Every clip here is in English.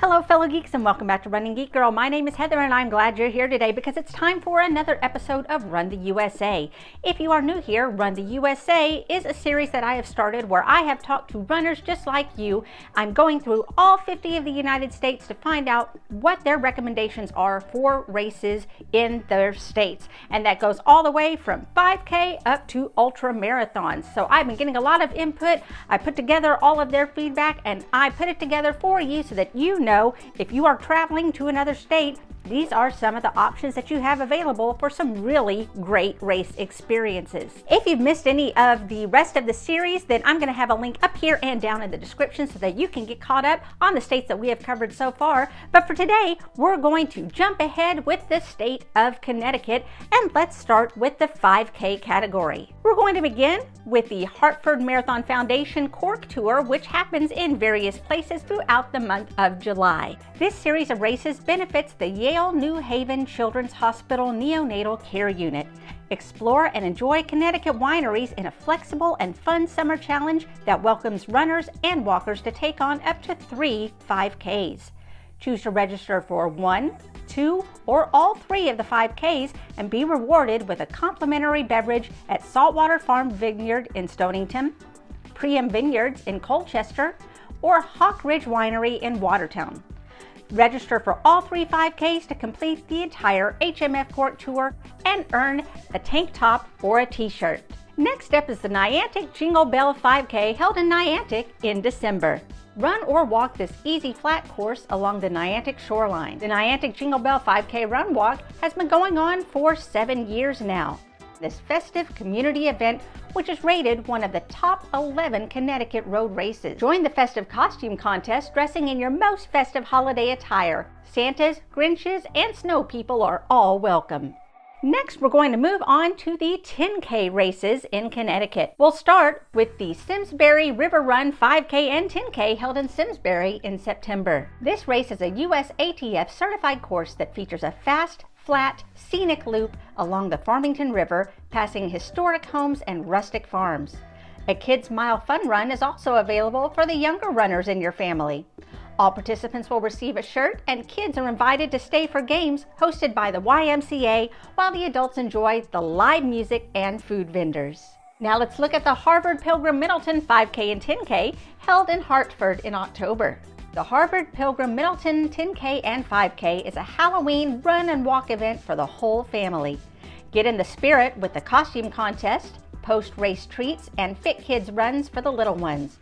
Hello fellow geeks and welcome back to Running Geek Girl. My name is Heather and I'm glad you're here today because it's time for another episode of Run the USA. If you are new here, Run the USA is a series that I have started where I have talked to runners just like you. I'm going through all 50 of the United States to find out what their recommendations are for races in their states. And that goes all the way from 5K up to ultra marathons. So I've been getting a lot of input. I put together all of their feedback and I put it together for you so that you know if you are traveling to another state, these are some of the options that you have available for some really great race experiences. If you've missed any of the rest of the series, then I'm going to have a link up here and down in the description so that you can get caught up on the states that we have covered so far. But for today, we're going to jump ahead with the state of Connecticut, and let's start with the 5K category. We're going to begin with the Hartford Marathon Foundation Cork Tour, which happens in various places throughout the month of July. This series of races benefits the Yale New Haven Children's Hospital Neonatal Care Unit. Explore and enjoy Connecticut wineries in a flexible and fun summer challenge that welcomes runners and walkers to take on up to 3 5Ks. Choose to register for 1, 2, or all 3 of the 5Ks and be rewarded with a complimentary beverage at Saltwater Farm Vineyard in Stonington, Priam Vineyards in Colchester, or Hawk Ridge Winery in Watertown. Register for all 3 5Ks to complete the entire HMF Cork Tour and earn a tank top or a t-shirt. Next up is the Niantic Jingle Bell 5K held in Niantic in December. Run or walk this easy flat course along the Niantic shoreline. The Niantic Jingle Bell 5K Run Walk has been going on for 7 years now. This festive community event, which is rated one of the top 11 Connecticut road races. Join the festive costume contest dressing in your most festive holiday attire. Santas, Grinches, and snow people are all welcome. Next, we're going to move on to the 10K races in Connecticut. We'll start with the Simsbury River Run 5K and 10K held in Simsbury in September. This race is a USATF certified course that features a fast, flat, scenic loop along the Farmington River, passing historic homes and rustic farms. A Kids Mile Fun Run is also available for the younger runners in your family. All participants will receive a shirt, and kids are invited to stay for games hosted by the YMCA, while the adults enjoy the live music and food vendors. Now let's look at the Harvard Pilgrim Middleton 5K and 10K held in Hartford in October. The Harvard Pilgrim Middleton 10K and 5K is a Halloween run and walk event for the whole family. Get in the spirit with the costume contest, post-race treats, and fit kids runs for the little ones.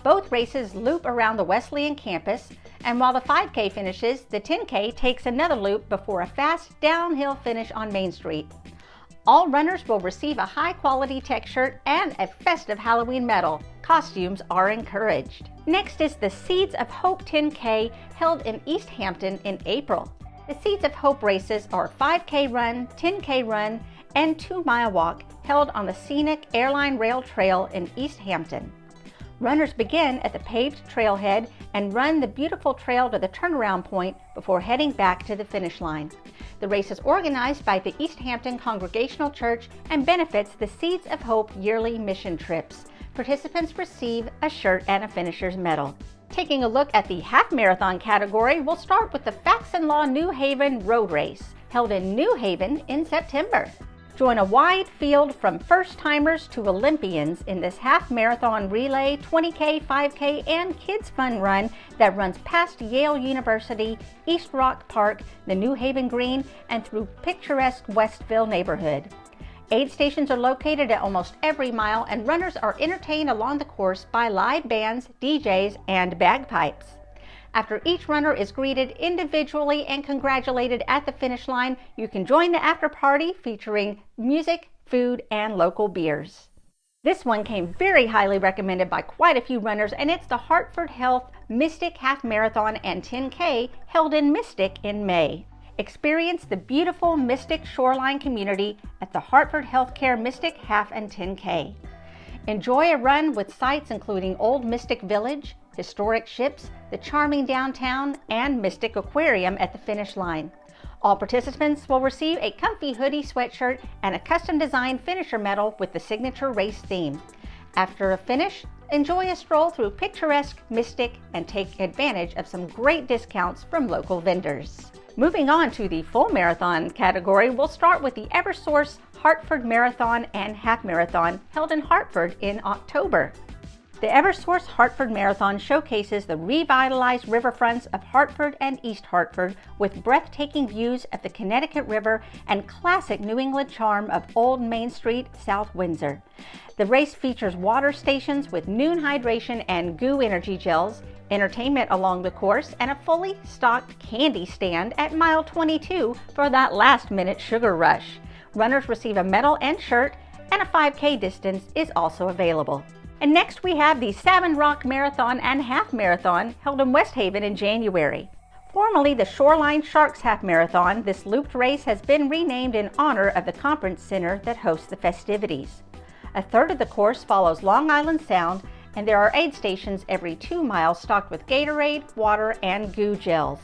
Both races loop around the Wesleyan campus, and while the 5K finishes, the 10K takes another loop before a fast downhill finish on Main Street. All runners will receive a high-quality tech shirt and a festive Halloween medal. Costumes are encouraged. Next is the Seeds of Hope 10K held in East Hampton in April. The Seeds of Hope races are 5K run, 10K run, and 2-mile walk held on the scenic Airline Rail Trail in East Hampton. Runners begin at the paved trailhead and run the beautiful trail to the turnaround point before heading back to the finish line. The race is organized by the East Hampton Congregational Church and benefits the Seeds of Hope yearly mission trips. Participants receive a shirt and a finisher's medal. Taking a look at the half marathon category, we'll start with the Facts and Law New Haven Road Race, held in New Haven in September. Join a wide field from first-timers to Olympians in this half-marathon relay, 20K, 5K, and kids fun run that runs past Yale University, East Rock Park, the New Haven Green, and through picturesque Westville neighborhood. Aid stations are located at almost every mile, and runners are entertained along the course by live bands, DJs, and bagpipes. After each runner is greeted individually and congratulated at the finish line, you can join the after party featuring music, food, and local beers. This one came very highly recommended by quite a few runners, and it's the Hartford Health Mystic Half Marathon and 10K held in Mystic in May. Experience the beautiful Mystic shoreline community at the Hartford Healthcare Mystic Half and 10K. Enjoy a run with sights including Old Mystic Village, historic ships, the charming downtown, and Mystic Aquarium at the finish line. All participants will receive a comfy hoodie sweatshirt and a custom-designed finisher medal with the signature race theme. After a finish, enjoy a stroll through picturesque Mystic and take advantage of some great discounts from local vendors. Moving on to the full marathon category, we'll start with the Eversource Hartford Marathon and Half Marathon held in Hartford in October. The Eversource Hartford Marathon showcases the revitalized riverfronts of Hartford and East Hartford with breathtaking views of the Connecticut River and classic New England charm of Old Main Street, South Windsor. The race features water stations with noon hydration and GOO energy gels, entertainment along the course, and a fully stocked candy stand at mile 22 for that last-minute sugar rush. Runners receive a medal and shirt, and a 5K distance is also available. And next we have the Savin Rock Marathon and Half Marathon held in West Haven in January. Formerly the Shoreline Sharks Half Marathon, this looped race has been renamed in honor of the conference center that hosts the festivities. A third of the course follows Long Island Sound, and there are aid stations every 2 miles stocked with Gatorade, water, and GOO gels.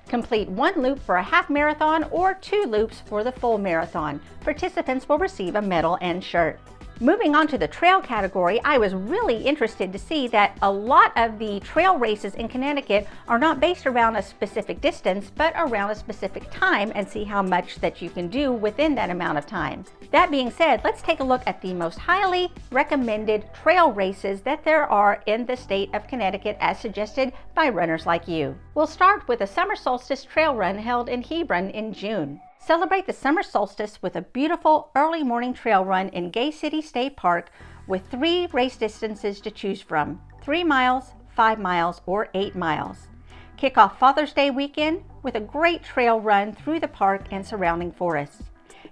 Complete 1 loop for a half marathon or 2 loops for the full marathon. Participants will receive a medal and shirt. Moving on to the trail category, I was really interested to see that a lot of the trail races in Connecticut are not based around a specific distance, but around a specific time, and see how much that you can do within that amount of time. That being said, let's take a look at the most highly recommended trail races that there are in the state of Connecticut as suggested by runners like you. We'll start with a summer solstice trail run held in Hebron in June. Celebrate the summer solstice with a beautiful early morning trail run in Gay City State Park with 3 race distances to choose from: 3 miles, 5 miles, or 8 miles. Kick off Father's Day weekend with a great trail run through the park and surrounding forests.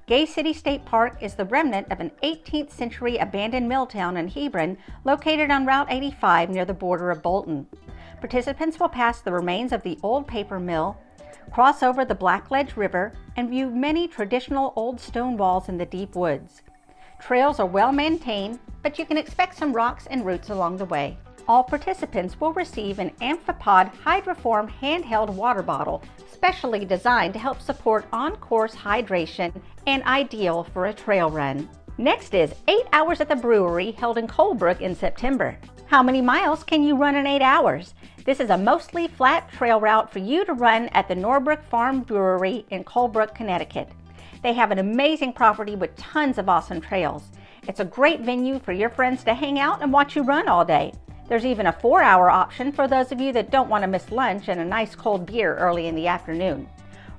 Gay City State Park is the remnant of an 18th century abandoned mill town in Hebron located on Route 85 near the border of Bolton. Participants will pass the remains of the old paper mill, cross over the Blackledge River, and view many traditional old stone walls in the deep woods. Trails are well maintained, but you can expect some rocks and roots along the way. All participants will receive an Amphipod Hydroform handheld water bottle, specially designed to help support on-course hydration and ideal for a trail run. Next is 8 Hours at the Brewery held in Colebrook in September. How many miles can you run in 8 hours? This is a mostly flat trail route for you to run at the Norbrook Farm Brewery in Colebrook, Connecticut. They have an amazing property with tons of awesome trails. It's a great venue for your friends to hang out and watch you run all day. There's even a 4-hour option for those of you that don't want to miss lunch and a nice cold beer early in the afternoon.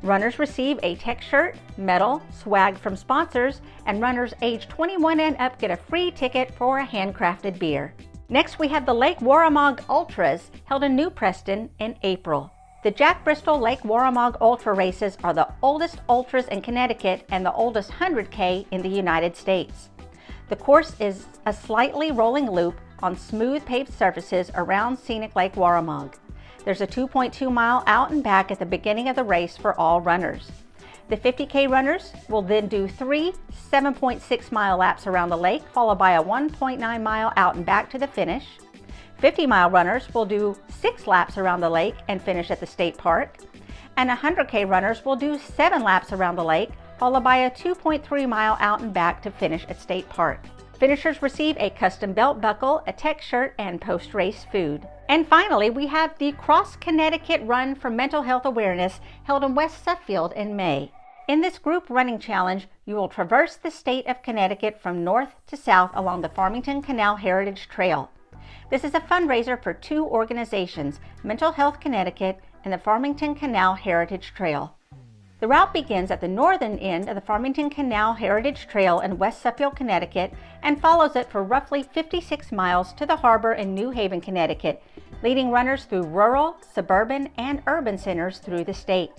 Runners receive a tech shirt, medal, swag from sponsors, and runners age 21 and up get a free ticket for a handcrafted beer. Next, we have the Lake Warramog Ultras held in New Preston in April. The Jack Bristol Lake Warramog Ultra races are the oldest ultras in Connecticut and the oldest 100K in the United States. The course is a slightly rolling loop on smooth paved surfaces around scenic Lake Warramog. There's a 2.2 mile out and back at the beginning of the race for all runners. The 50K runners will then do 3 7.6 mile laps around the lake, followed by a 1.9 mile out and back to the finish. 50-mile runners will do 6 laps around the lake and finish at the state park. And 100K runners will do 7 laps around the lake, followed by a 2.3 mile out and back to finish at State Park. Finishers receive a custom belt buckle, a tech shirt, and post-race food. And finally, we have the Cross Connecticut Run for Mental Health Awareness held in West Suffield in May. In this group running challenge, you will traverse the state of Connecticut from north to south along the Farmington Canal Heritage Trail. This is a fundraiser for 2 organizations, Mental Health Connecticut and the Farmington Canal Heritage Trail. The route begins at the northern end of the Farmington Canal Heritage Trail in West Suffield, Connecticut, and follows it for roughly 56 miles to the harbor in New Haven, Connecticut, leading runners through rural, suburban, and urban centers through the state.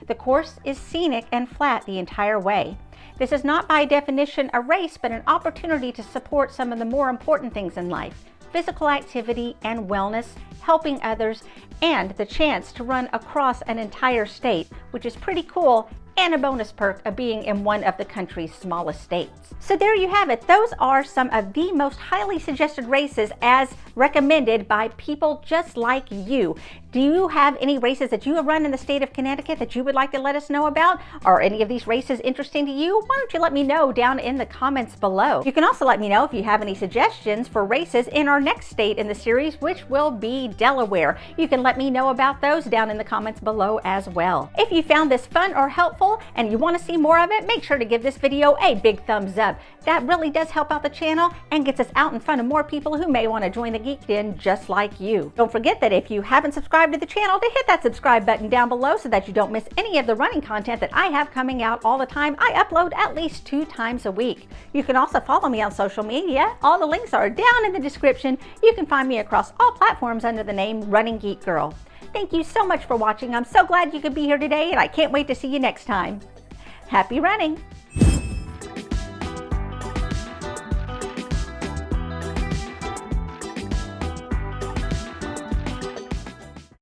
The course is scenic and flat the entire way. This is not by definition a race, but an opportunity to support some of the more important things in life: physical activity and wellness, helping others, and the chance to run across an entire state, which is pretty cool, and a bonus perk of being in one of the country's smallest states. So there you have it. Those are some of the most highly suggested races as recommended by people just like you. Do you have any races that you have run in the state of Connecticut that you would like to let us know about? Are any of these races interesting to you? Why don't you let me know down in the comments below? You can also let me know if you have any suggestions for races in our next state in the series, which will be Delaware. You can let me know about those down in the comments below as well. If you found this fun or helpful and you want to see more of it, make sure to give this video a big thumbs up. That really does help out the channel and gets us out in front of more people who may want to join the Geek Den just like you. Don't forget that if you haven't subscribed to the channel, to hit that subscribe button down below so that you don't miss any of the running content that I have coming out all the time. I upload at least 2 times a week. You can also follow me on social media. All the links are down in the description. You can find me across all platforms under the name Running Geek Girl. Thank you so much for watching. I'm so glad you could be here today, and I can't wait to see you next time. Happy running!